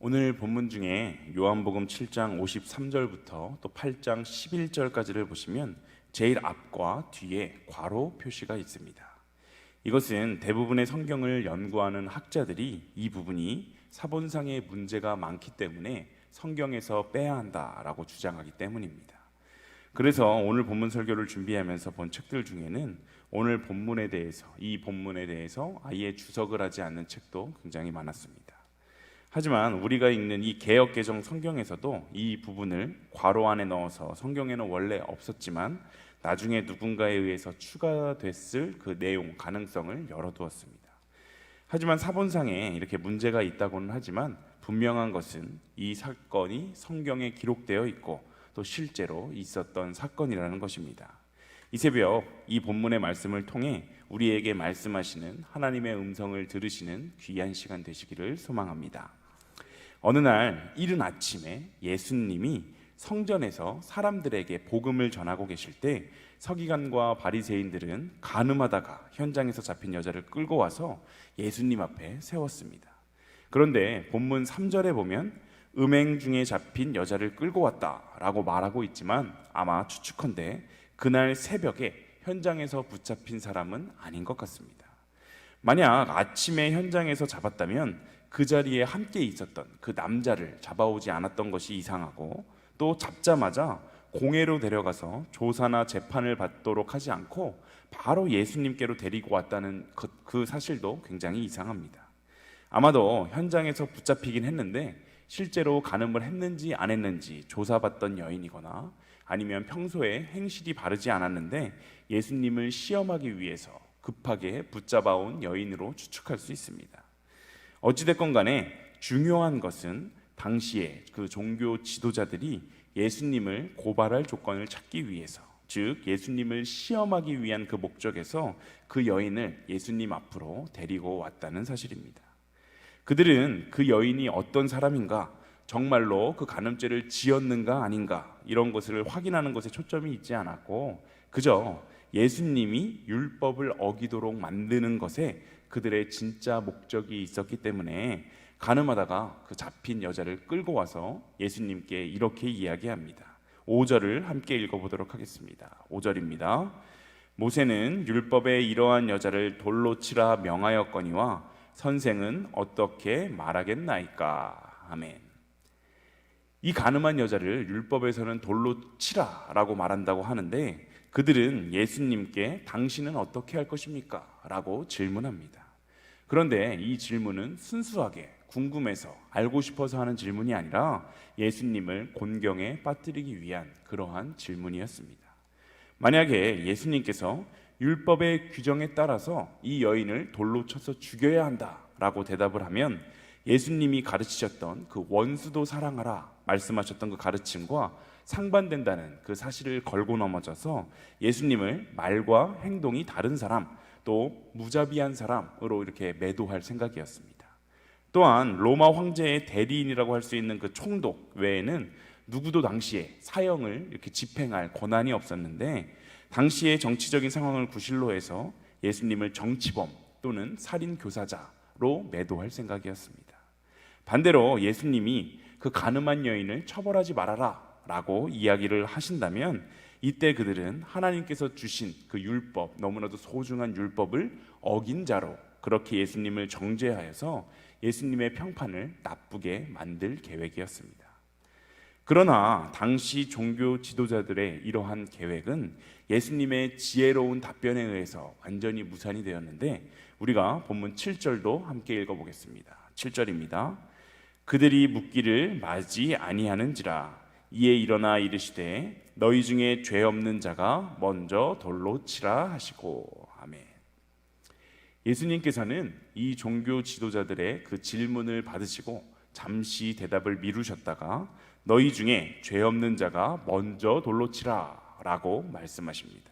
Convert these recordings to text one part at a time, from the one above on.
오늘 본문 중에 요한복음 7장 53절부터 또 8장 11절까지를 보시면 제일 앞과 뒤에 괄호 표시가 있습니다. 이것은 대부분의 성경을 연구하는 학자들이 이 부분이 사본상의 문제가 많기 때문에 성경에서 빼야 한다라고 주장하기 때문입니다. 그래서 오늘 본문 설교를 준비하면서 본 책들 중에는 오늘 본문에 대해서, 이 본문에 대해서 아예 주석을 하지 않는 책도 굉장히 많았습니다. 하지만 우리가 읽는 이 개역개정 성경에서도 이 부분을 괄호 안에 넣어서 성경에는 원래 없었지만 나중에 누군가에 의해서 추가됐을 그 내용, 가능성을 열어두었습니다. 하지만 사본상에 이렇게 문제가 있다고는 하지만 분명한 것은 이 사건이 성경에 기록되어 있고 또 실제로 있었던 사건이라는 것입니다. 이 새벽 이 본문의 말씀을 통해 우리에게 말씀하시는 하나님의 음성을 들으시는 귀한 시간 되시기를 소망합니다. 어느 날 이른 아침에 예수님이 성전에서 사람들에게 복음을 전하고 계실 때 서기관과 바리새인들은 간음하다가 현장에서 잡힌 여자를 끌고 와서 예수님 앞에 세웠습니다. 그런데 본문 3절에 보면 음행 중에 잡힌 여자를 끌고 왔다라고 말하고 있지만 아마 추측컨대 그날 새벽에 현장에서 붙잡힌 사람은 아닌 것 같습니다. 만약 아침에 현장에서 잡았다면 그 자리에 함께 있었던 그 남자를 잡아오지 않았던 것이 이상하고, 또 잡자마자 공회로 데려가서 조사나 재판을 받도록 하지 않고 바로 예수님께로 데리고 왔다는 그 사실도 굉장히 이상합니다. 아마도 현장에서 붙잡히긴 했는데 실제로 간음을 했는지 안 했는지 조사받던 여인이거나 아니면 평소에 행실이 바르지 않았는데 예수님을 시험하기 위해서 급하게 붙잡아온 여인으로 추측할 수 있습니다. 어찌됐건 간에 중요한 것은 당시에 그 종교 지도자들이 예수님을 고발할 조건을 찾기 위해서, 즉 예수님을 시험하기 위한 그 목적에서 그 여인을 예수님 앞으로 데리고 왔다는 사실입니다. 그들은 그 여인이 어떤 사람인가, 정말로 그 간음죄를 지었는가 아닌가 이런 것을 확인하는 것에 초점이 있지 않았고 그저 예수님이 율법을 어기도록 만드는 것에 그들의 진짜 목적이 있었기 때문에 간음하다가 그 잡힌 여자를 끌고 와서 예수님께 이렇게 이야기합니다. 5절을 함께 읽어보도록 하겠습니다. 5절입니다. 모세는 율법에 이러한 여자를 돌로 치라 명하였거니와 선생은 어떻게 말하겠나이까. 아멘. 이 간음한 여자를 율법에서는 돌로 치라라고 말한다고 하는데 그들은 예수님께 당신은 어떻게 할 것입니까? 라고 질문합니다. 그런데 이 질문은 순수하게 궁금해서 알고 싶어서 하는 질문이 아니라 예수님을 곤경에 빠뜨리기 위한 그러한 질문이었습니다. 만약에 예수님께서 율법의 규정에 따라서 이 여인을 돌로 쳐서 죽여야 한다라고 대답을 하면 예수님이 가르치셨던 그 원수도 사랑하라 말씀하셨던 그 가르침과 상반된다는 그 사실을 걸고 넘어져서 예수님을 말과 행동이 다른 사람, 또 무자비한 사람으로 이렇게 매도할 생각이었습니다. 또한 로마 황제의 대리인이라고 할 수 있는 그 총독 외에는 누구도 당시에 사형을 이렇게 집행할 권한이 없었는데 당시의 정치적인 상황을 구실로 해서 예수님을 정치범 또는 살인 교사자로 매도할 생각이었습니다. 반대로 예수님이 그 간음한 여인을 처벌하지 말아라 라고 이야기를 하신다면 이때 그들은 하나님께서 주신 그 율법, 너무나도 소중한 율법을 어긴 자로 그렇게 예수님을 정죄하여서 예수님의 평판을 나쁘게 만들 계획이었습니다. 그러나 당시 종교 지도자들의 이러한 계획은 예수님의 지혜로운 답변에 의해서 완전히 무산이 되었는데 우리가 본문 7절도 함께 읽어보겠습니다. 7절입니다. 그들이 묻기를 마지 아니하는지라 이에 일어나 이르시되 너희 중에 죄 없는 자가 먼저 돌로 치라 하시고. 아멘. 예수님께서는 이 종교 지도자들의 그 질문을 받으시고 잠시 대답을 미루셨다가 너희 중에 죄 없는 자가 먼저 돌로 치라 라고 말씀하십니다.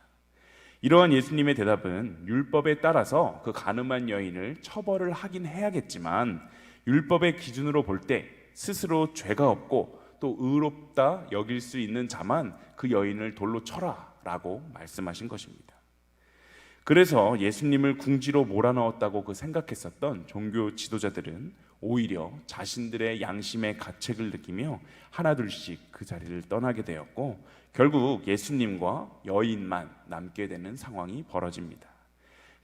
이러한 예수님의 대답은 율법에 따라서 그 간음한 여인을 처벌을 하긴 해야겠지만 율법의 기준으로 볼 때 스스로 죄가 없고 또 의롭다 여길 수 있는 자만 그 여인을 돌로 쳐라 라고 말씀하신 것입니다. 그래서 예수님을 궁지로 몰아넣었다고 그 생각했었던 종교 지도자들은 오히려 자신들의 양심의 가책을 느끼며 하나둘씩 그 자리를 떠나게 되었고, 결국 예수님과 여인만 남게 되는 상황이 벌어집니다.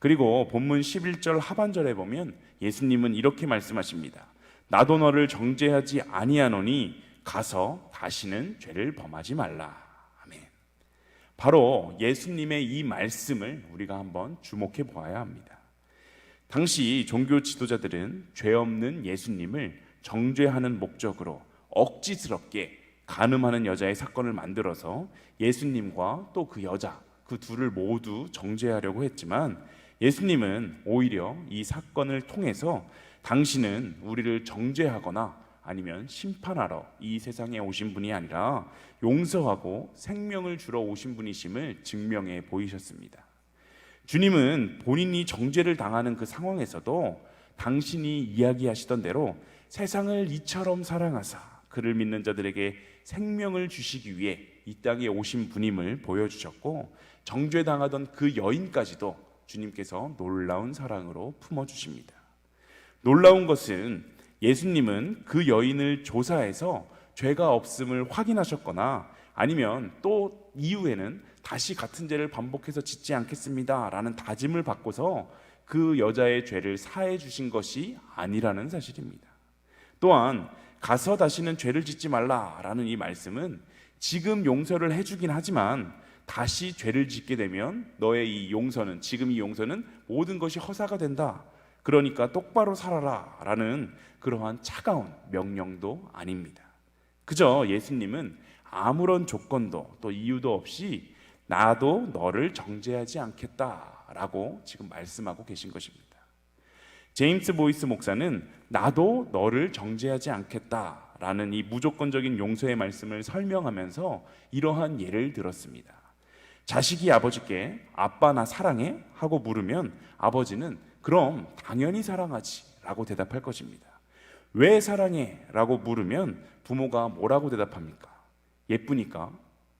그리고 본문 11절 하반절에 보면 예수님은 이렇게 말씀하십니다. 나도 너를 정죄하지 아니하노니 가서 다시는 죄를 범하지 말라. 아멘. 바로 예수님의 이 말씀을 우리가 한번 주목해 보아야 합니다. 당시 종교 지도자들은 죄 없는 예수님을 정죄하는 목적으로 억지스럽게 간음하는 여자의 사건을 만들어서 예수님과 또 그 여자, 그 둘을 모두 정죄하려고 했지만, 예수님은 오히려 이 사건을 통해서 당신은 우리를 정죄하거나 아니면 심판하러 이 세상에 오신 분이 아니라 용서하고 생명을 주러 오신 분이심을 증명해 보이셨습니다. 주님은 본인이 정죄를 당하는 그 상황에서도 당신이 이야기하시던 대로 세상을 이처럼 사랑하사 그를 믿는 자들에게 생명을 주시기 위해 이 땅에 오신 분임을 보여주셨고, 정죄당하던 그 여인까지도 주님께서 놀라운 사랑으로 품어주십니다. 놀라운 것은 예수님은 그 여인을 조사해서 죄가 없음을 확인하셨거나 아니면 또 이후에는 다시 같은 죄를 반복해서 짓지 않겠습니다 라는 다짐을 받고서 그 여자의 죄를 사해 주신 것이 아니라는 사실입니다. 또한 가서 다시는 죄를 짓지 말라라는 이 말씀은 지금 용서를 해주긴 하지만 다시 죄를 짓게 되면 너의 이 용서는, 지금 이 용서는 모든 것이 허사가 된다, 그러니까 똑바로 살아라 라는 그러한 차가운 명령도 아닙니다. 그저 예수님은 아무런 조건도 또 이유도 없이 나도 너를 정죄하지 않겠다라고 지금 말씀하고 계신 것입니다. 제임스 보이스 목사는 나도 너를 정죄하지 않겠다라는 이 무조건적인 용서의 말씀을 설명하면서 이러한 예를 들었습니다. 자식이 아버지께 아빠 나 사랑해? 하고 물으면 아버지는 그럼 당연히 사랑하지 라고 대답할 것입니다. 왜 사랑해? 라고 물으면 부모가 뭐라고 대답합니까? 예쁘니까?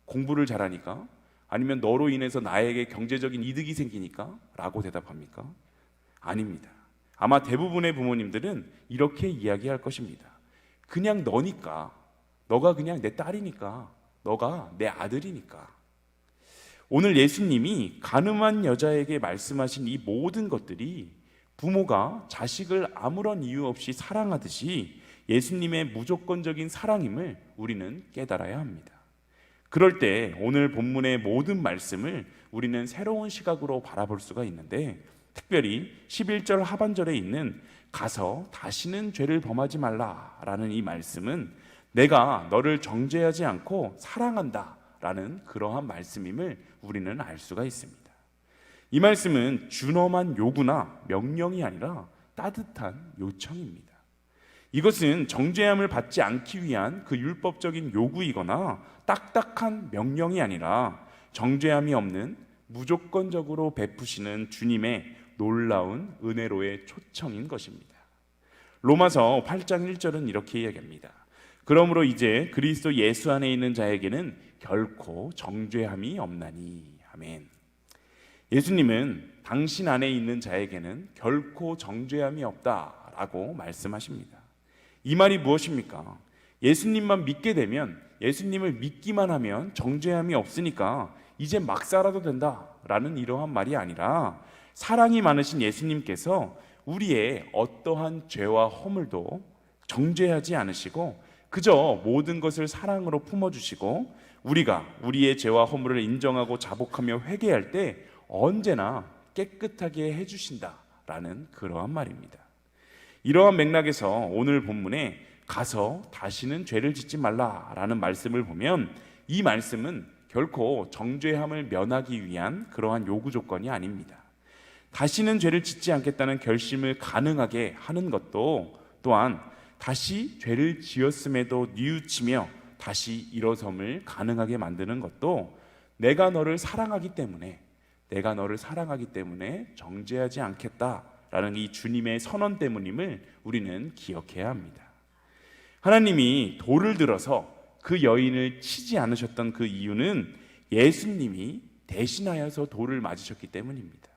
공부를 잘하니까? 아니면 너로 인해서 나에게 경제적인 이득이 생기니까? 라고 대답합니까? 아닙니다. 아마 대부분의 부모님들은 이렇게 이야기할 것입니다. 그냥 너니까, 너가 그냥 내 딸이니까, 너가 내 아들이니까. 오늘 예수님이 간음한 여자에게 말씀하신 이 모든 것들이 부모가 자식을 아무런 이유 없이 사랑하듯이 예수님의 무조건적인 사랑임을 우리는 깨달아야 합니다. 그럴 때 오늘 본문의 모든 말씀을 우리는 새로운 시각으로 바라볼 수가 있는데, 특별히 11절 하반절에 있는 가서 다시는 죄를 범하지 말라라는 이 말씀은 내가 너를 정죄하지 않고 사랑한다 라는 그러한 말씀임을 우리는 알 수가 있습니다. 이 말씀은 준엄한 요구나 명령이 아니라 따뜻한 요청입니다. 이것은 정죄함을 받지 않기 위한 그 율법적인 요구이거나 딱딱한 명령이 아니라 정죄함이 없는 무조건적으로 베푸시는 주님의 놀라운 은혜로의 초청인 것입니다. 로마서 8장 1절은 이렇게 이야기합니다. 그러므로 이제 그리스도 예수 안에 있는 자에게는 결코 정죄함이 없나니. 아멘. 예수님은 당신 안에 있는 자에게는 결코 정죄함이 없다라고 말씀하십니다. 이 말이 무엇입니까? 예수님만 믿게 되면, 예수님을 믿기만 하면 정죄함이 없으니까 이제 막 살아도 된다라는 이러한 말이 아니라, 사랑이 많으신 예수님께서 우리의 어떠한 죄와 허물도 정죄하지 않으시고 그저 모든 것을 사랑으로 품어주시고, 우리가 우리의 죄와 허물을 인정하고 자복하며 회개할 때 언제나 깨끗하게 해주신다라는 그러한 말입니다. 이러한 맥락에서 오늘 본문에 가서 다시는 죄를 짓지 말라라는 말씀을 보면, 이 말씀은 결코 정죄함을 면하기 위한 그러한 요구 조건이 아닙니다. 다시는 죄를 짓지 않겠다는 결심을 가능하게 하는 것도, 또한 다시 죄를 지었음에도 뉘우치며 다시 일어섬을 가능하게 만드는 것도 내가 너를 사랑하기 때문에 정죄하지 않겠다라는 이 주님의 선언 때문임을 우리는 기억해야 합니다. 하나님이 돌을 들어서 그 여인을 치지 않으셨던 그 이유는 예수님이 대신하여서 돌을 맞으셨기 때문입니다.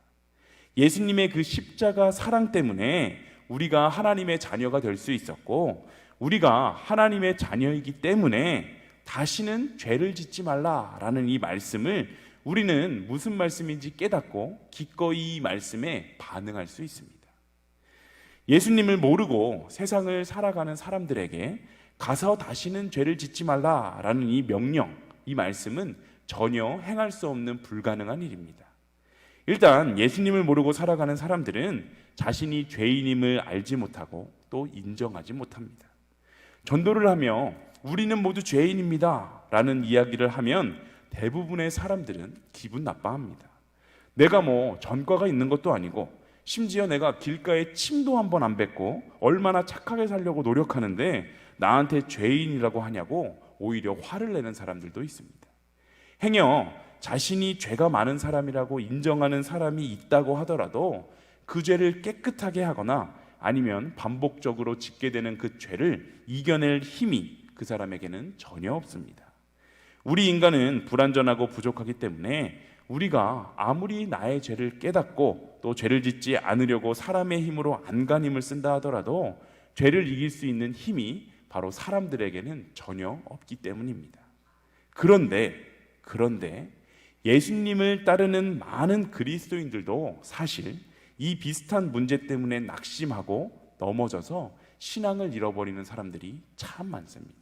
예수님의 그 십자가 사랑 때문에 우리가 하나님의 자녀가 될 수 있었고, 우리가 하나님의 자녀이기 때문에 다시는 죄를 짓지 말라라는 이 말씀을 우리는 무슨 말씀인지 깨닫고 기꺼이 이 말씀에 반응할 수 있습니다. 예수님을 모르고 세상을 살아가는 사람들에게 가서 다시는 죄를 짓지 말라라는 이 명령, 이 말씀은 전혀 행할 수 없는 불가능한 일입니다. 일단 예수님을 모르고 살아가는 사람들은 자신이 죄인임을 알지 못하고 또 인정하지 못합니다. 전도를 하며 우리는 모두 죄인입니다 라는 이야기를 하면 대부분의 사람들은 기분 나빠합니다. 내가 뭐 전과가 있는 것도 아니고 심지어 내가 길가에 침도 한 번 안 뱉고 얼마나 착하게 살려고 노력하는데 나한테 죄인이라고 하냐고 오히려 화를 내는 사람들도 있습니다. 행여 자신이 죄가 많은 사람이라고 인정하는 사람이 있다고 하더라도 그 죄를 깨끗하게 하거나 아니면 반복적으로 짓게 되는 그 죄를 이겨낼 힘이 그 사람에게는 전혀 없습니다. 우리 인간은 불완전하고 부족하기 때문에 우리가 아무리 나의 죄를 깨닫고 또 죄를 짓지 않으려고 사람의 힘으로 안간힘을 쓴다 하더라도 죄를 이길 수 있는 힘이 바로 사람들에게는 전혀 없기 때문입니다. 그런데 예수님을 따르는 많은 그리스도인들도 사실 이 비슷한 문제 때문에 낙심하고 넘어져서 신앙을 잃어버리는 사람들이 참 많습니다.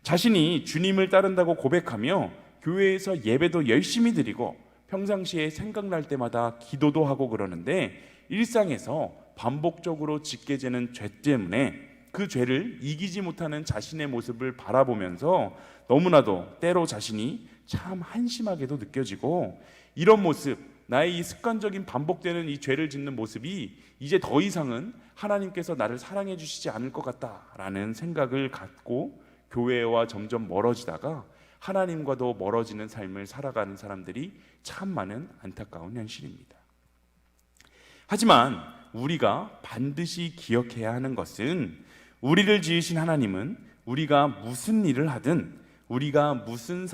자신이 주님을 따른다고 고백하며 교회에서 예배도 열심히 드리고 평상시에 생각날 때마다 기도도 하고 그러는데 일상에서 반복적으로 짓게 되는 죄 때문에 그 죄를 이기지 못하는 자신의 모습을 바라보면서 너무나도 때로 자신이 참 한심하게도 느껴지고, 이런 모습, 나의 이 습관적인 반복되는 이 죄를 짓는 모습이 이제 더 이상은 하나님께서 나를 사랑해 주시지 않을 것 같다라는 생각을 갖고 교회와 점점 멀어지다가 하나님과도 멀어지는 삶을 살아가는 사람들이 참 많은 안타까운 현실입니다. 하지만 우리가 반드시 기억해야 하는 것은 우리를 지으신 하나님은 우리가 무슨 일을 하든 우리가 무슨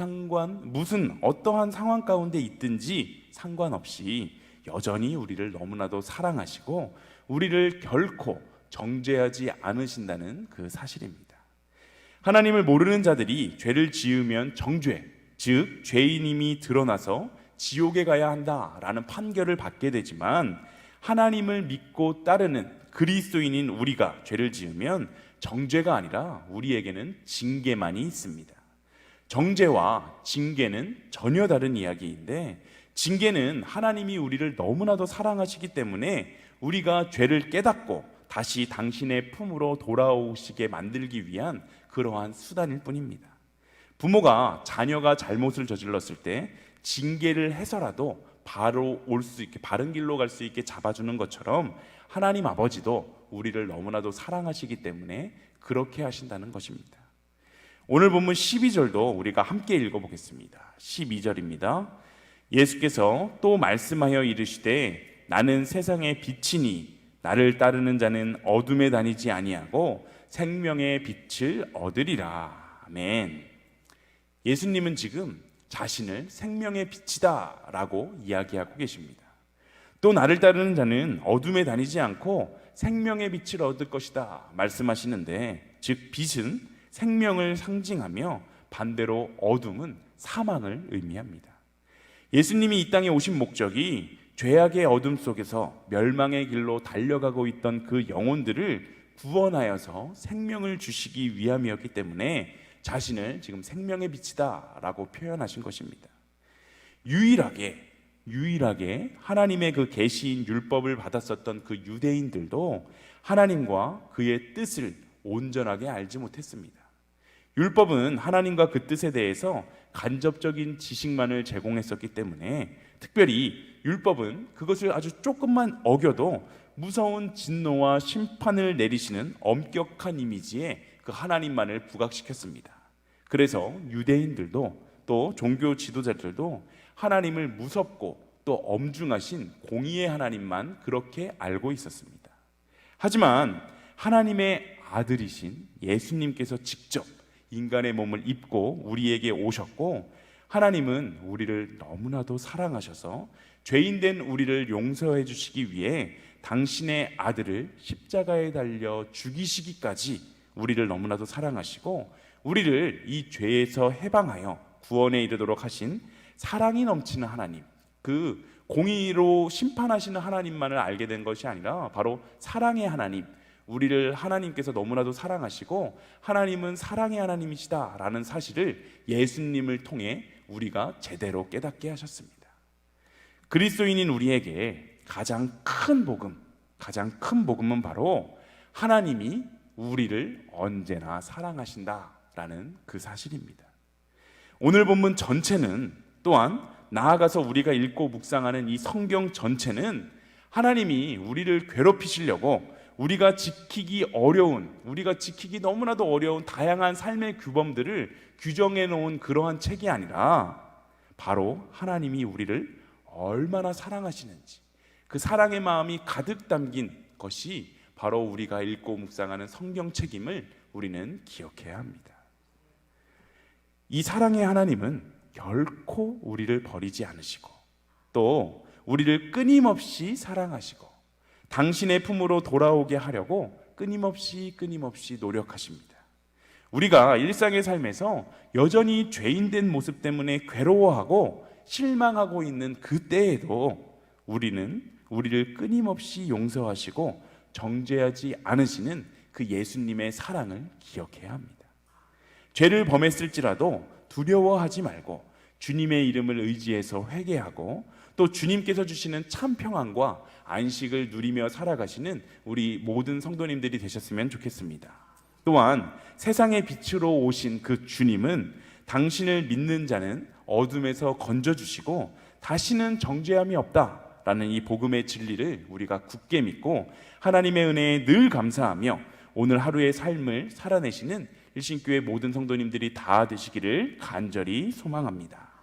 어떠한 상황 가운데 있든지 상관없이 여전히 우리를 너무나도 사랑하시고 우리를 결코 정죄하지 않으신다는 그 사실입니다. 하나님을 모르는 자들이 죄를 지으면 정죄, 즉 죄인임이 드러나서 지옥에 가야 한다라는 판결을 받게 되지만, 하나님을 믿고 따르는 그리스도인인 우리가 죄를 지으면 정죄가 아니라 우리에게는 징계만이 있습니다. 정죄와 징계는 전혀 다른 이야기인데, 징계는 하나님이 우리를 너무나도 사랑하시기 때문에 우리가 죄를 깨닫고 다시 당신의 품으로 돌아오시게 만들기 위한 그러한 수단일 뿐입니다. 부모가 자녀가 잘못을 저질렀을 때 징계를 해서라도 바로 올 수 있게, 바른 길로 갈 수 있게 잡아주는 것처럼 하나님 아버지도 우리를 너무나도 사랑하시기 때문에 그렇게 하신다는 것입니다. 오늘 본문 12절도 우리가 함께 읽어보겠습니다. 12절입니다. 예수께서 또 말씀하여 이르시되 나는 세상의 빛이니 나를 따르는 자는 어둠에 다니지 아니하고 생명의 빛을 얻으리라. 아멘. 예수님은 지금 자신을 생명의 빛이다 라고 이야기하고 계십니다. 또 나를 따르는 자는 어둠에 다니지 않고 생명의 빛을 얻을 것이다 말씀하시는데, 즉 빛은 생명을 상징하며 반대로 어둠은 사망을 의미합니다. 예수님이 이 땅에 오신 목적이 죄악의 어둠 속에서 멸망의 길로 달려가고 있던 그 영혼들을 구원하여서 생명을 주시기 위함이었기 때문에 자신을 지금 생명의 빛이다 라고 표현하신 것입니다. 유일하게 하나님의 그 계시인 율법을 받았었던 그 유대인들도 하나님과 그의 뜻을 온전하게 알지 못했습니다. 율법은 하나님과 그 뜻에 대해서 간접적인 지식만을 제공했었기 때문에, 특별히 율법은 그것을 아주 조금만 어겨도 무서운 진노와 심판을 내리시는 엄격한 이미지에 그 하나님만을 부각시켰습니다. 그래서 유대인들도 또 종교 지도자들도 하나님을 무섭고 또 엄중하신 공의의 하나님만 그렇게 알고 있었습니다. 하지만 하나님의 아들이신 예수님께서 직접 인간의 몸을 입고 우리에게 오셨고, 하나님은 우리를 너무나도 사랑하셔서 죄인된 우리를 용서해 주시기 위해 당신의 아들을 십자가에 달려 죽이시기까지 우리를 너무나도 사랑하시고 우리를 이 죄에서 해방하여 구원에 이르도록 하신 사랑이 넘치는 하나님, 그 공의로 심판하시는 하나님만을 알게 된 것이 아니라 바로 사랑의 하나님, 우리를 하나님께서 너무나도 사랑하시고 하나님은 사랑의 하나님이시다라는 사실을 예수님을 통해 우리가 제대로 깨닫게 하셨습니다. 그리스도인인 우리에게 가장 큰 복음은 바로 하나님이 우리를 언제나 사랑하신다라는 그 사실입니다. 오늘 본문 전체는 또한 나아가서 우리가 읽고 묵상하는 이 성경 전체는 하나님이 우리를 괴롭히시려고 우리가 지키기 너무나도 어려운 다양한 삶의 규범들을 규정해 놓은 그러한 책이 아니라 바로 하나님이 우리를 얼마나 사랑하시는지 그 사랑의 마음이 가득 담긴 것이 바로 우리가 읽고 묵상하는 성경책임을 우리는 기억해야 합니다. 이 사랑의 하나님은 결코 우리를 버리지 않으시고 또 우리를 끊임없이 사랑하시고 당신의 품으로 돌아오게 하려고 끊임없이 노력하십니다. 우리가 일상의 삶에서 여전히 죄인된 모습 때문에 괴로워하고 실망하고 있는 그때에도 우리는 우리를 끊임없이 용서하시고 정죄하지 않으시는 그 예수님의 사랑을 기억해야 합니다. 죄를 범했을지라도 두려워하지 말고 주님의 이름을 의지해서 회개하고 또 주님께서 주시는 참 평안과 안식을 누리며 살아가시는 우리 모든 성도님들이 되셨으면 좋겠습니다. 또한 세상의 빛으로 오신 그 주님은 당신을 믿는 자는 어둠에서 건져주시고 다시는 정죄함이 없다라는 이 복음의 진리를 우리가 굳게 믿고 하나님의 은혜에 늘 감사하며 오늘 하루의 삶을 살아내시는 일신교회 모든 성도님들이 다 되시기를 간절히 소망합니다.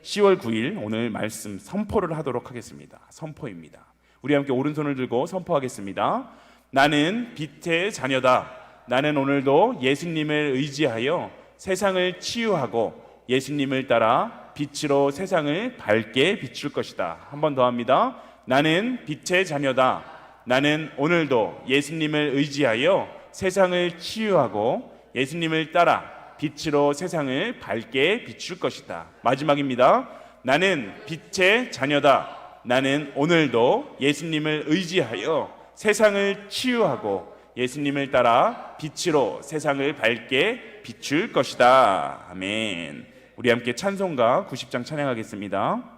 10월 9일 오늘 말씀 선포를 하도록 하겠습니다. 선포입니다. 우리 함께 오른손을 들고 선포하겠습니다. 나는 빛의 자녀다. 나는 오늘도 예수님을 의지하여 세상을 치유하고 예수님을 따라 빛으로 세상을 밝게 비출 것이다. 한 번 더 합니다. 나는 빛의 자녀다. 나는 오늘도 예수님을 의지하여 세상을 치유하고 예수님을 따라 빛으로 세상을 밝게 비출 것이다. 마지막입니다. 나는 빛의 자녀다. 나는 오늘도 예수님을 의지하여 세상을 치유하고 예수님을 따라 빛으로 세상을 밝게 비출 것이다. 아멘. 우리 함께 찬송가 90장 찬양하겠습니다.